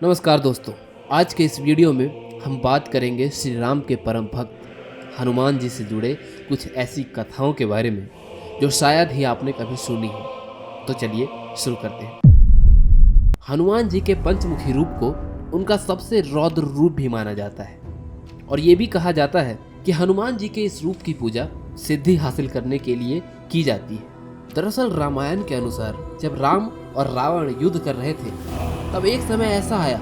नमस्कार दोस्तों। आज के इस वीडियो में हम बात करेंगे श्री राम के परम भक्त हनुमान जी से जुड़े कुछ ऐसी कथाओं के बारे में जो शायद ही आपने कभी सुनी हो। तो चलिए शुरू करते हैं। हनुमान जी के पंचमुखी रूप को उनका सबसे रौद्र रूप भी माना जाता है और ये भी कहा जाता है कि हनुमान जी के इस रूप की पूजा सिद्धि हासिल करने के लिए की जाती है। दरअसल रामायण के अनुसार जब राम और रावण युद्ध कर रहे थे तब एक समय ऐसा आया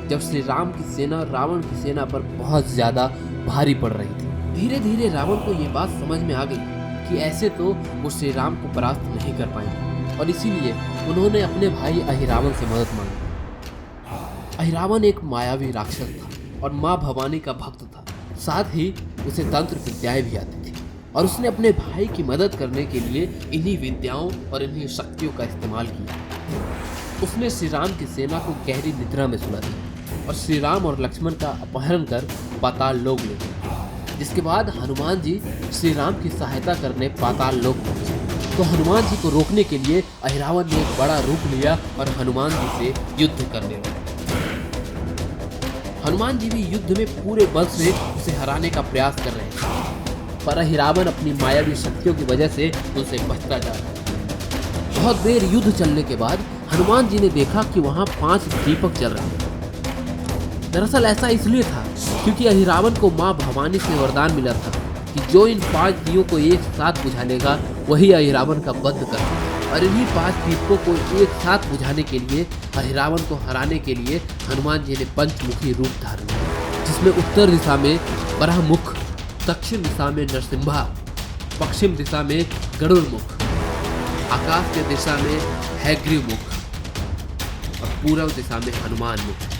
जब श्री राम की सेना रावण की सेना पर बहुत ज्यादा भारी पड़ रही थी। धीरे धीरे रावण को ये बात समझ में आ गई कि ऐसे तो वो श्री राम को परास्त नहीं कर पाएंगे और इसीलिए उन्होंने अपने भाई अहिरावण से मदद मांगी। अहिरावण एक मायावी राक्षस था और माँ भवानी का भक्त था। साथ ही उसे तंत्र विद्याएं भी आती थी और उसने अपने भाई की मदद करने के लिए इन्हीं विद्याओं और इन्हीं शक्तियों का इस्तेमाल किया। उसने श्री राम की सेना को गहरी निद्रा में सुला दिया और श्री राम और लक्ष्मण का अपहरण कर पाताल लोक ले गए। जिसके बाद हनुमान जी श्री राम की सहायता करने पाताल लोक पहुंचे। तो हनुमान जी को रोकने के लिए अहिरावण ने एक बड़ा रूप लिया और हनुमान जी से युद्ध करने लगे। हनुमान जी भी युद्ध में पूरे बल से उसे हराने का प्रयास कर रहे थे, पर अहिरावण अपनी मायावी शक्तियों की वजह से उनसे बचता जा रहा था। बहुत देर युद्ध चलने के बाद हनुमान जी ने देखा कि वहां 5 दीपक जल रहे थे। दरअसल ऐसा इसलिए था क्योंकि अहिरावण को माँ भवानी से वरदान मिला था कि जो इन 5 दियों को एक साथ बुझा लेगा वही अहिरावण का वध कर। और इन्हीं 5 दीपकों को एक साथ बुझाने के लिए अहिरावण को हराने के लिए हनुमान जी ने पंचमुखी रूप धारण किया, जिसमें उत्तर दिशा में बराहमुख, दक्षिण दिशा में नरसिम्हा, पश्चिम दिशा में गरुड़ मुख, आकाश की दिशा में हैग्रीव मुख और पूर्व दिशा में हनुमान मुख।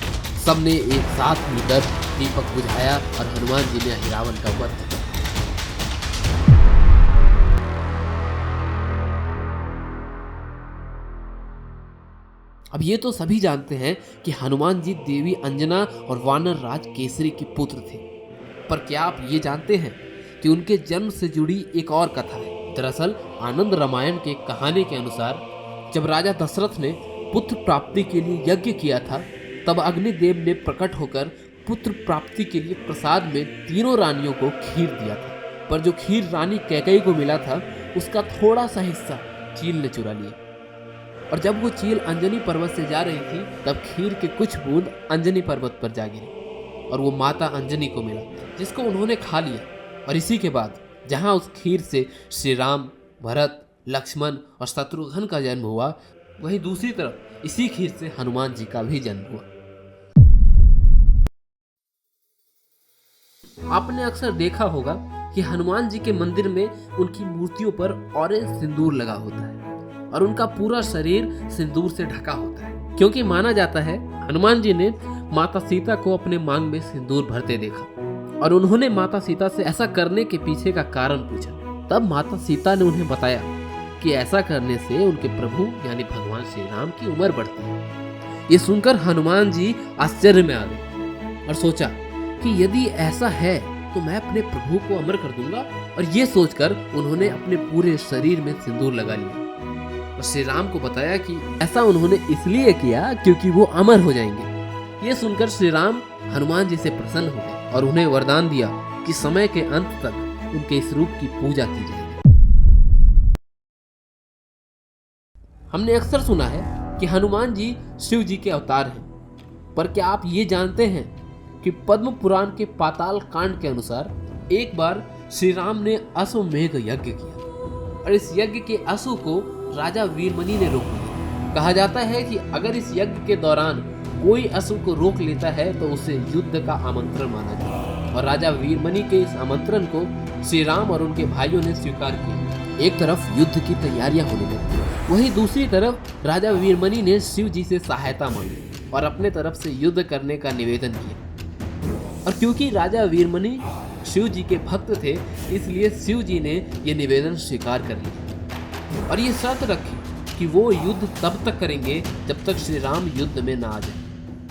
सबने एक साथ मिलकर दीपक बुझाया और हनुमान जी ने अहिरावण का वध किया। अब ये तो सभी जानते हैं कि हनुमान जी देवी अंजना और वानर राज केसरी के पुत्र थे, पर क्या आप ये जानते हैं कि उनके जन्म से जुड़ी एक और कथा है। दरअसल आनंद रामायण के कहानी के अनुसार जब राजा दशरथ ने पुत्र प्राप्ति के लिए यज्ञ किया था तब अग्निदेव ने प्रकट होकर पुत्र प्राप्ति के लिए प्रसाद में तीनों रानियों को खीर दिया था, पर जो खीर रानी कैकेयी को मिला था उसका थोड़ा सा हिस्सा चील ने चुरा लिया और जब वो चील अंजनी पर्वत से जा रही थी तब खीर के कुछ बूंद अंजनी पर्वत पर जा गिरी और वो माता अंजनी को मिला, जिसको उन्होंने खा लिया। और इसी के बाद जहां उस खीर से श्री राम, भरत, लक्ष्मण और शत्रुघ्न का जन्म हुआ, वहीं दूसरी तरफ इसी खीर से हनुमान जी का भी जन्म हुआ। आपने अक्सर देखा होगा कि हनुमान जी के मंदिर में उनकी मूर्तियों पर ऑरेंज सिंदूर लगा होता है और उनका पूरा शरीर सिंदूर से ढका होता है, क्योंकि माना जाता है हनुमान जी ने माता सीता को अपने मांग में सिंदूर भरते देखा और उन्होंने माता सीता से ऐसा करने के पीछे का कारण पूछा। तब माता सीता ने उन्हें बताया कि ऐसा करने से उनके प्रभु यानी भगवान श्री राम की उम्र बढ़ती है। ये सुनकर हनुमान जी आश्चर्य में आ गए और सोचा कि यदि ऐसा है तो मैं अपने प्रभु को अमर कर दूंगा, और ये सोचकर उन्होंने अपने पूरे शरीर में सिंदूर लगा लिया और श्री राम को बताया कि ऐसा उन्होंने इसलिए किया क्योंकि वो अमर हो जाएंगे। ये सुनकर श्री राम हनुमान जी से प्रसन्न हो गए और उन्हें वरदान दिया कि समय के अंत तक उनके इस रूप की पूजा की जाएगी। हमने अक्सर सुना है कि हनुमान जी शिव जी के अवतार हैं, पर क्या आप ये जानते हैं कि पद्म पुराण के पाताल कांड के अनुसार एक बार श्री राम ने अश्वमेघ यज्ञ किया और इस यज्ञ के अश्व को राजा वीरमणि ने रोक लिया। कहा जाता है कि अगर इस यज्ञ के दौरान कोई अश्व को रोक लेता है तो उसे युद्ध का आमंत्रण माना जाता है और राजा वीरमणि के इस आमंत्रण को श्री राम और उनके भाइयों ने स्वीकार किया। एक तरफ युद्ध की तैयारियां होने लगी, वहीं दूसरी तरफ राजा वीरमणि ने शिव जी से सहायता मांगी और अपने तरफ से युद्ध करने का निवेदन किया। और क्योंकि राजा वीरमणि शिव जी के भक्त थे इसलिए शिव जी ने यह निवेदन स्वीकार कर लिया और ये शर्त रखी कि वो युद्ध तब तक करेंगे जब तक श्री राम युद्ध में ना आ जाए,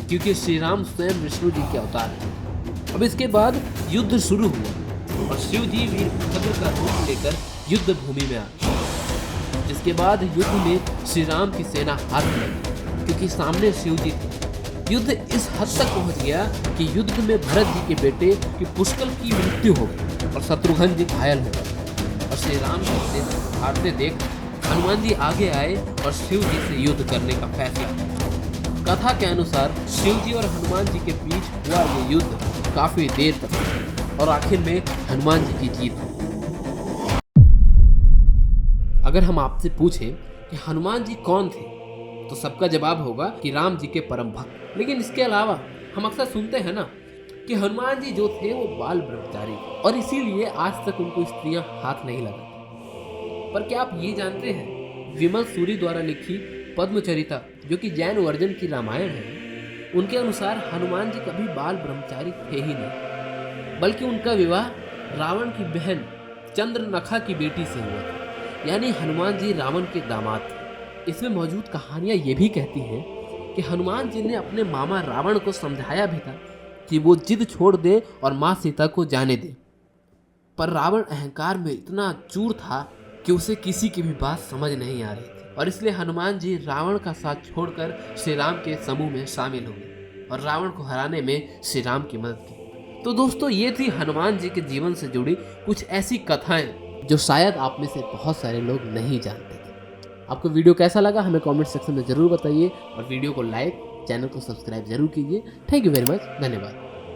क्योंकि श्री राम स्वयं विष्णु जी के अवतार हैं। अब इसके बाद युद्ध शुरू हुआ और शिव जी वीरभद्र का रूप लेकर युद्ध भूमि में आ गए, जिसके बाद युद्ध में श्री राम की सेना हार लगी क्योंकि सामने शिव जी थे युद्ध इस हद तक पहुंच गया कि युद्ध में भरत जी के बेटे की पुष्कल की मृत्यु हो गई और शत्रुघ्न जी घायल हो गए। और श्री राम की सेना हारते देख हनुमान जी आगे आए और शिव जी से युद्ध करने का फैसला किया। कथा के अनुसार शिव जी और हनुमान जी के बीच हुआ ये युद्ध काफी देर तक चला और आखिर में हनुमान जी की जीत हुई। अगर हम आपसे पूछें कि हनुमान जी कौन थे, तो सबका जवाब होगा कि राम जी के परम भक्त। लेकिन इसके अलावा हम अक्सर सुनते हैं ना कि हनुमान जी जो थे वो बाल ब्रह्मचारी थे और इसीलिए आज तक उनको स्त्रियां हाथ नहीं लगाती। पर क्या आप ये जानते हैं, विमल सूरी द्वारा लिखी पद्मचरिता जो कि जैन वर्जन की रामायण है, उनके अनुसार हनुमान जी कभी बाल ब्रह्मचारी थे ही नहीं, बल्कि उनका विवाह रावण की बहन चंद्रनखा की बेटी से हुआ था। यानी हनुमान जी रावण के दामाद थे। इसमें मौजूद कहानियां ये भी कहती हैं कि हनुमान जी ने अपने मामा रावण को समझाया भी था कि वो जिद छोड़ दे और माँ सीता को जाने दे, पर रावण अहंकार में इतना चूर था कि उसे किसी की भी बात समझ नहीं आ रही थी और इसलिए हनुमान जी रावण का साथ छोड़कर श्री राम के समूह में शामिल हो गए और रावण को हराने में श्री राम की मदद की। तो दोस्तों, ये थी हनुमान जी के जीवन से जुड़ी कुछ ऐसी कथाएं जो शायद आप में से बहुत सारे लोग नहीं जानते थे। आपको वीडियो कैसा लगा हमें कमेंट सेक्शन में जरूर बताइए और वीडियो को लाइक, चैनल को सब्सक्राइब जरूर कीजिए। थैंक यू वेरी मच, धन्यवाद।